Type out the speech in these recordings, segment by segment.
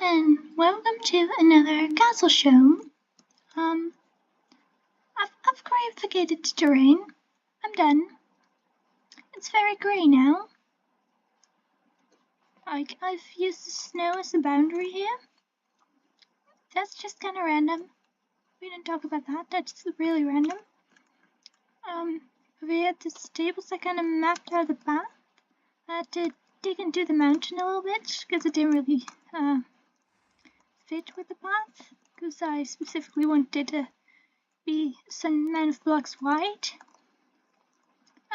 and welcome to another castle show. I've greyificated the terrain. I'm done. It's very grey now. I've used the snow as a boundary here. That's just kind of random. We didn't talk about that. That's really random. Over here at the stables, I kind of mapped out the path. I had to dig into the mountain a little bit because it didn't really fit with the path. Because I specifically wanted to be some amount of blocks wide.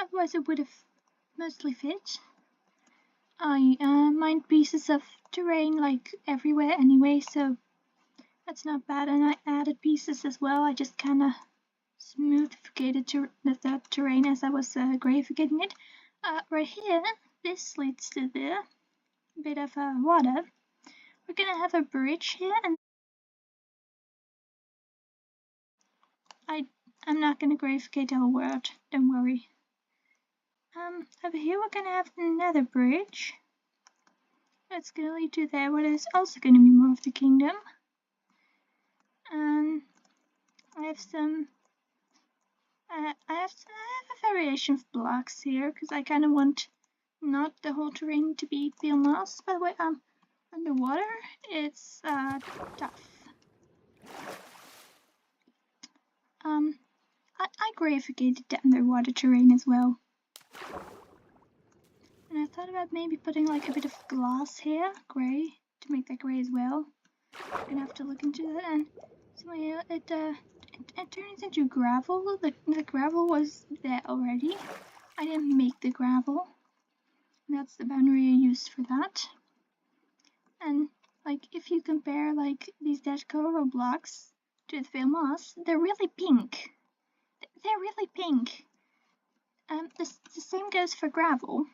Otherwise it would have mostly fit. I mined pieces of terrain like everywhere anyway, so that's not bad. And I added pieces as well. I just kind of smoothificated that terrain as I was greyificating it. Right here, this leads to the bit of water. We're gonna have a bridge here, and I'm not gonna greyificate the whole world, don't worry. Over here we're gonna have another bridge. That's gonna lead to there, where there's also gonna be more of the kingdom. I have some. I have a variation of blocks here because I kind of want not the whole terrain to be pale moss. By the way, underwater it's tough. I greyificated the underwater terrain as well. And I thought about maybe putting like a bit of glass here, grey, to make that grey as well. I'm gonna have to look into that. And so yeah, it turns into gravel. The gravel was there already. I didn't make the gravel. That's the boundary I used for that. And like if you compare like these dead coral blocks to the pale moss, they're really pink. They're really pink. The same goes for gravel.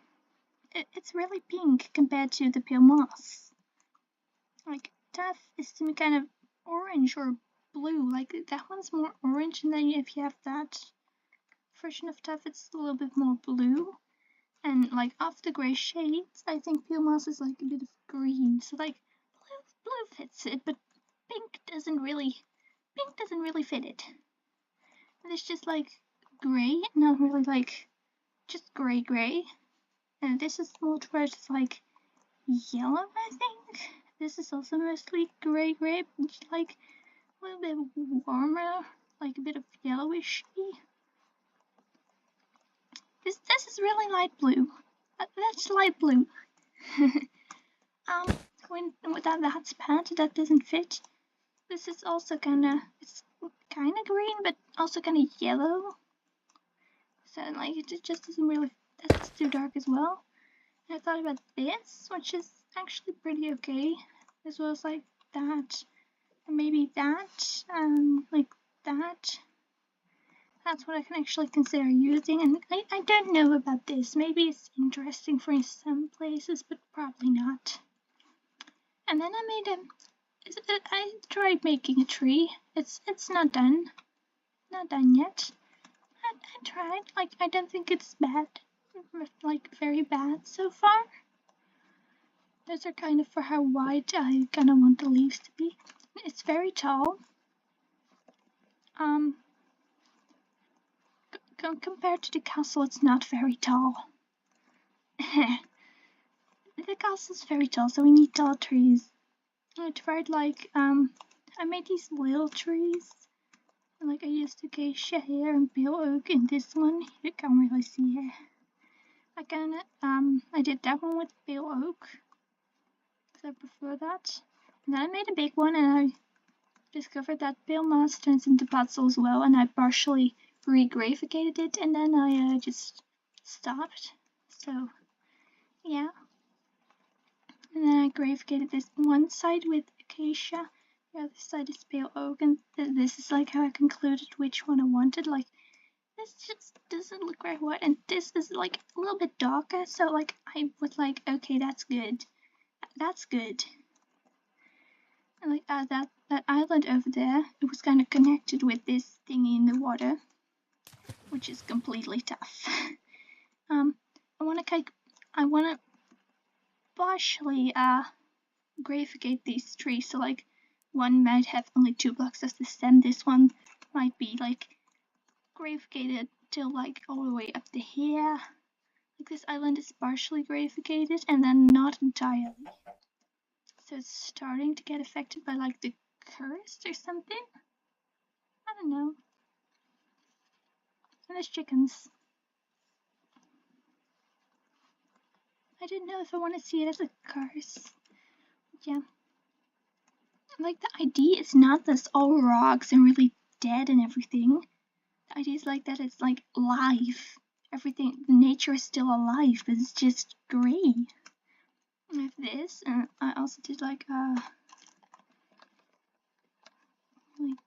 It's really pink compared to the pale moss. Like tuff is to me kind of orange or blue. Like that one's more orange, and then if you have that version of tuff, it's a little bit more blue. And like off the grey shades, I think pale moss is like a bit of green. So like blue fits it, but pink doesn't really fit it. And it's just like grey, not really like just grey. And this is more towards like yellow, I think. This is also mostly grey, like a little bit warmer, like a bit of yellowish. This is really light blue. That's light blue. Without that spat, that doesn't fit. This is also it's kinda green, but also kinda yellow. So like it just doesn't really. That's too dark as well. And I thought about this, which is actually pretty okay, as well as like that, and maybe that, like that. That's what I can actually consider using, and I don't know about this. Maybe it's interesting for some places, but probably not. And then I tried making a tree. It's not done. Not done yet. I tried. Like, I don't think it's bad. Like, very bad so far. Those are kind of for how wide I kind of want the leaves to be. It's very tall. Compared to the castle, it's not very tall. The castle's very tall, so we need tall trees. I tried like, I made these little trees. Like I used acacia here and pale oak in this one. You can't really see here. I did that one with pale oak. Because I prefer that. And then I made a big one, and I discovered that pale moss turns into puzzle as well, and I partially re-greyificated it, and then I just stopped. So, yeah. And then I greyificated this one side with acacia, the other side is pale oak, and this is like how I concluded which one I wanted. Like, this just doesn't look very white, and this is like a little bit darker, so like I was like, okay, that's good. That's good. And like that island over there, it was kind of connected with this thingy in the water, which is completely tough. I want to partially greyificate these trees. So like one might have only 2 blocks as the stem. This one might be like greyificated till like all the way up to here. Like this island is partially greyificated and then not entirely. So it's starting to get affected by like the curse or something. I don't know. And there's chickens. I don't know if I want to see it as a curse. Yeah. Like the idea is not that it's all rocks and really dead and everything. The idea is like that it's like life. Everything, the nature is still alive, but it's just grey. I have this, and I also did like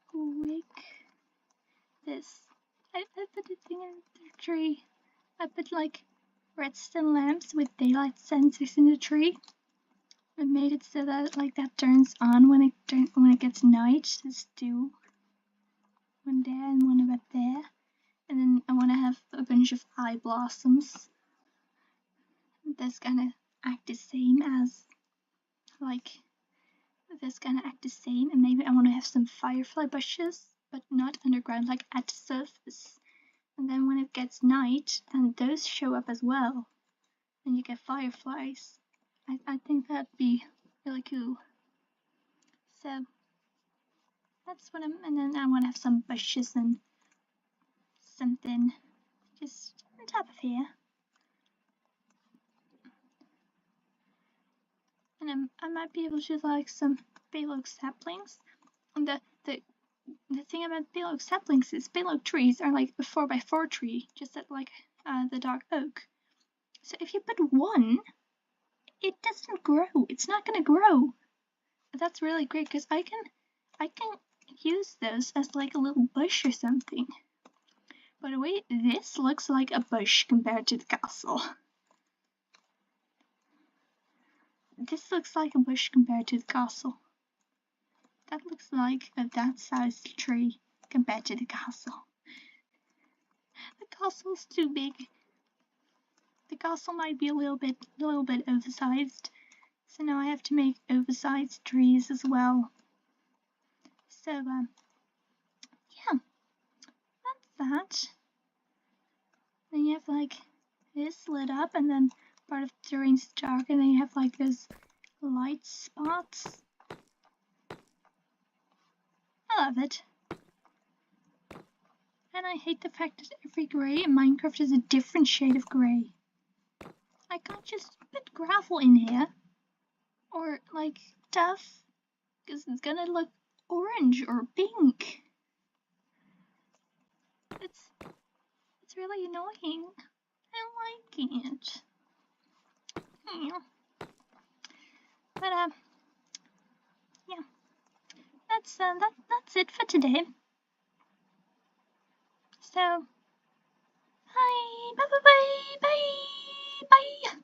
quick this. I put a thing in the tree. I put like redstone lamps with daylight sensors in the tree. I made it so that like that turns on when it gets night. There's 2, one there and one about there. And then I want to have a bunch of eye blossoms. That's gonna act the same as like that's gonna act the same. And maybe I want to have some firefly bushes, but not underground, like at the surface. And then when it gets night, and those show up as well, and you get fireflies. I think that'd be really cool. So that's what and then I want to have some bushes and something just on top of here. And I might be able to like some big oak saplings. And the thing about big oak saplings is big oak trees are like a 4x4 tree, just like the dark oak. So if you put one, it doesn't grow. It's not gonna grow. That's really great because I can use those as like a little bush or something. By the way, this looks like a bush compared to the castle. This looks like a bush compared to the castle. That looks like a that-sized tree compared to the castle. The castle's too big. The castle might be a little bit oversized. So now I have to make oversized trees as well. So, yeah, that's that. Then you have like this lit up, and then part of the terrain's dark, and then you have like those light spots. I love it. And I hate the fact that every grey in Minecraft is a different shade of grey. I can't just put gravel in here. Or like tuff, because it's gonna look orange or pink. It's really annoying. I don't like it. Yeah. But yeah. That's it for today. So, bye bye bye bye bye bye.